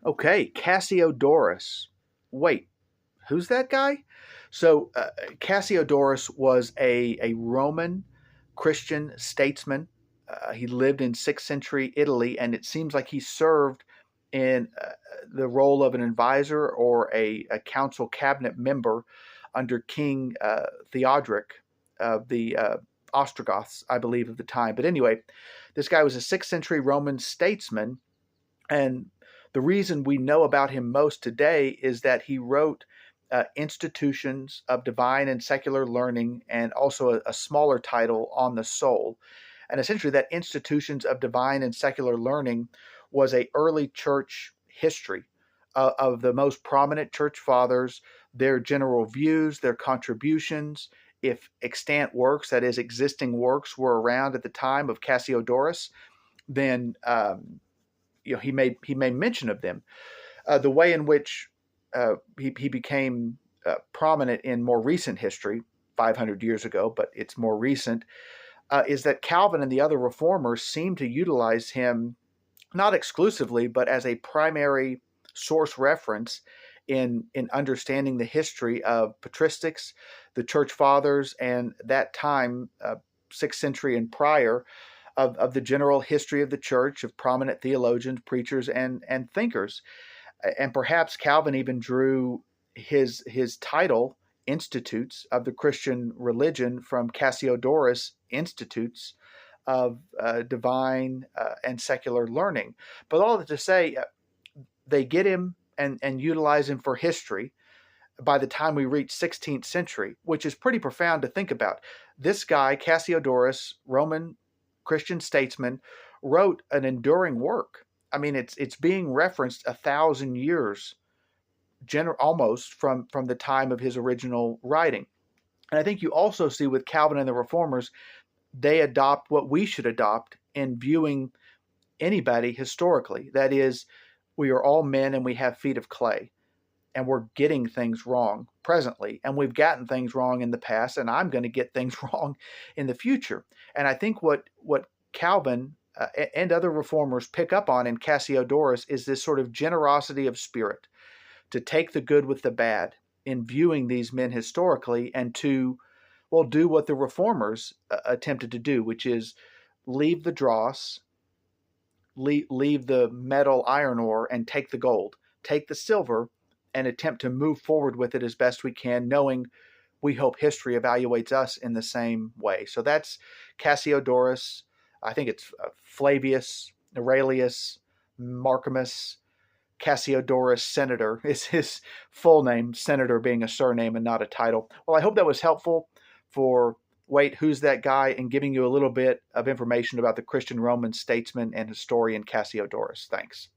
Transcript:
Okay, Cassiodorus. Wait, who's that guy? So Cassiodorus was a Roman Christian statesman. He lived in 6th century Italy, and it seems like he served in the role of an advisor or a council cabinet member under King Theodoric of the Ostrogoths, I believe, of the time. But anyway, this guy was a 6th century Roman statesman, and the reason we know about him most today is that he wrote Institutions of Divine and Secular Learning, and also a smaller title on the soul. And essentially, that Institutions of Divine and Secular Learning was a early church history of the most prominent church fathers, their general views, their contributions, if extant works, that is, existing works, were around at the time of Cassiodorus, then he made mention of them. The way in which he became prominent in more recent history, 500 years ago, but it's more recent, is that Calvin and the other reformers seem to utilize him not exclusively, but as a primary source reference in understanding the history of patristics, the church fathers, and that time, 6th century and prior, of the general history of the church, of prominent theologians, preachers, and thinkers. And perhaps Calvin even drew his title, Institutes of the Christian Religion, from Cassiodorus' Institutes of Divine and Secular Learning. But all that to say, they get him and utilize him for history by the time we reach 16th century, which is pretty profound to think about. This guy, Cassiodorus, Roman Christian statesman, wrote an enduring work. I mean, it's being referenced 1,000 years, almost from the time of his original writing. And I think you also see with Calvin and the Reformers, they adopt what we should adopt in viewing anybody historically. That is, we are all men and we have feet of clay, and we're getting things wrong presently, and we've gotten things wrong in the past, and I'm going to get things wrong in the future. And I think what Calvin and other reformers pick up on in Cassiodorus is this sort of generosity of spirit to take the good with the bad in viewing these men historically, and to, well, do what the reformers attempted to do, which is leave the dross, leave the metal iron ore, and take the gold, take the silver, and attempt to move forward with it as best we can, knowing we hope history evaluates us in the same way. So that's Cassiodorus. I think it's Flavius, Aurelius, Marcimus, Cassiodorus Senator is his full name, Senator being a surname and not a title. Well, I hope that was helpful for Wait, Who's That Guy, and giving you a little bit of information about the Christian Roman statesman and historian Cassiodorus. Thanks.